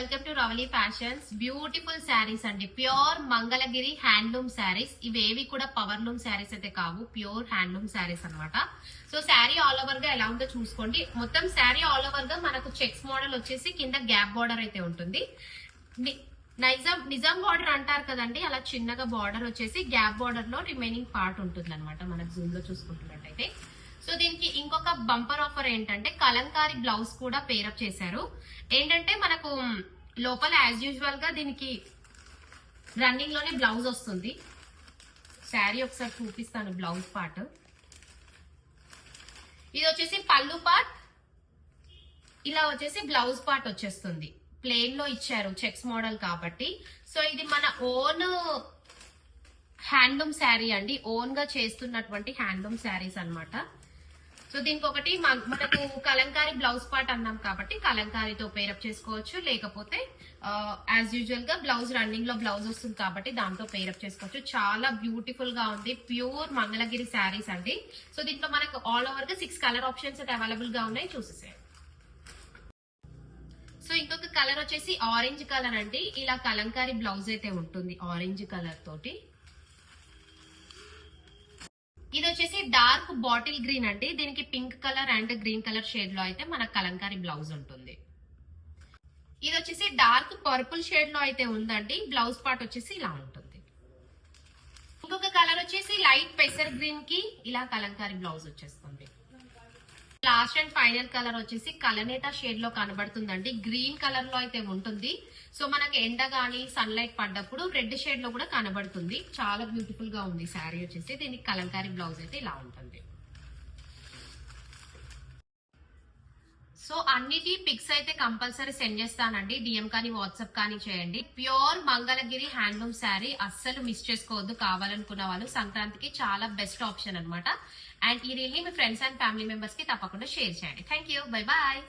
Welcome to Ravali fashions. Beautiful saris అండి, pure Mangalagiri handloom saris. ఇవేవి కూడా పవర్ లూమ్ శారీస్ అయితే కావు, ప్యూర్ హ్యాండ్లూమ్ శారీస్ అన్నమాట. సో శారీ ఆల్ ఓవర్ గా ఎలా ఉందో చూసుకోండి. మొత్తం శారీ ఆల్ ఓవర్ గా మనకు చెక్స్ మోడల్ వచ్చేసి కింద గ్యాప్ బార్డర్ అయితే ఉంటుంది. నిజాం బార్డర్ అంటారు కదండి, అలా చిన్నగా బార్డర్ వచ్చేసి గ్యాప్ బార్డర్ లో రిమైనింగ్ పార్ట్ ఉంటుంది అనమాట. మనకు జూమ్ లో చూసుకుంటున్నట్టయితే సో దీనికి ఇంకొక బంపర్ ఆఫర్ ఏంటంటే కలంకారీ బ్లౌజ్ కూడా పేరప్ చేశారు. ఏంటంటే మనకు లోపల యాజ్ యూజువల్ గా దీనికి రన్నింగ్ లోనే బ్లౌజ్ వస్తుంది. శారీ ఒకసారి చూపిస్తాను బ్లౌజ్ పార్ట్. ఇది వచ్చేసి పళ్ళు పార్ట్, ఇలా వచ్చేసి బ్లౌజ్ పార్ట్ వచ్చేస్తుంది. ప్లెయిన్ లో ఇచ్చారు చెక్స్ మోడల్ కాబట్టి. సో ఇది మన ఓన్ హ్యాండ్లూమ్ శారీ అండి, ఓన్ గా చేస్తున్నటువంటి హ్యాండ్లూమ్ శారీస్ అన్నమాట. సో దీనికి ఒకటి మనకు కలంకారీ బ్లౌజ్ పార్ట్ అన్నాం కాబట్టి కలంకారీతో పేరప్ చేసుకోవచ్చు, లేకపోతే యాజ్ యూజువల్ గా బ్లౌజ్ రన్నింగ్ లో బ్లౌజ్ వస్తుంది కాబట్టి దాంతో పేరప్ చేసుకోవచ్చు. చాలా బ్యూటిఫుల్ గా ఉంది, ప్యూర్ మంగళగిరి శారీస్ అండి. సో దీంట్లో మనకు ఆల్ ఓవర్ గా 6 కలర్ ఆప్షన్స్ అయితే అవైలబుల్ గా ఉన్నాయి, చూసేసేయండి. సో ఇంకొక కలర్ వచ్చేసి ఆరెంజ్ కలర్ అండి. ఇలా కలంకారీ బ్లౌజ్ అయితే ఉంటుంది ఆరెంజ్ కలర్ తోటి. ఇది వచ్చేసి డార్క్ బాటిల్ గ్రీన్ అండి. దీనికి pink colour and green colour shade లో అయితే మనకు కలంకారీ బ్లౌజ్ ఉంటుంది. ఇది వచ్చేసి డార్క్ పర్పుల్ షేడ్ లో అయితే ఉందండి. బ్లౌజ్ పార్ట్ వచ్చేసి ఇలా ఉంటుంది. ఇంకొక కలర్ వచ్చేసి లైట్ పెసర్ గ్రీన్ కి ఇలా కలంకారీ బ్లౌజ్ వచ్చేస్తుంది. లాస్ట్ అండ్ ఫైనల్ కలర్ వచ్చేసి కలనేత షేడ్ లో కనబడుతుందండి. గ్రీన్ కలర్ లో అయితే ఉంటుంది. సో మనకి ఎండ గానీ సన్ లైట్ పడ్డప్పుడు రెడ్ షేడ్ లో కూడా కనబడుతుంది. చాలా బ్యూటిఫుల్ గా ఉంది శారీ వచ్చేసి. దీనికి కలంకారీ బ్లౌజ్ అయితే ఇలా ఉంటుంది. సో అన్నిటి పిక్స్ అయితే కంపల్సరీ సెండ్ చేస్తానండి, డిఎం కానీ వాట్సాప్ కానీ చేయండి. ప్యూర్ మంగళగిరి హ్యాండ్లూమ్ శారీ అస్సలు మిస్ చేసుకోవద్దు. కావాలనుకున్న వాళ్ళు సంక్రాంతికి చాలా బెస్ట్ ఆప్షన్ అనమాట. అండ్ ఈ రీల్ ని మీ ఫ్రెండ్స్ అండ్ ఫ్యామిలీ మెంబర్స్ కి తప్పకుండా షేర్ చేయండి. Thank you, bye bye.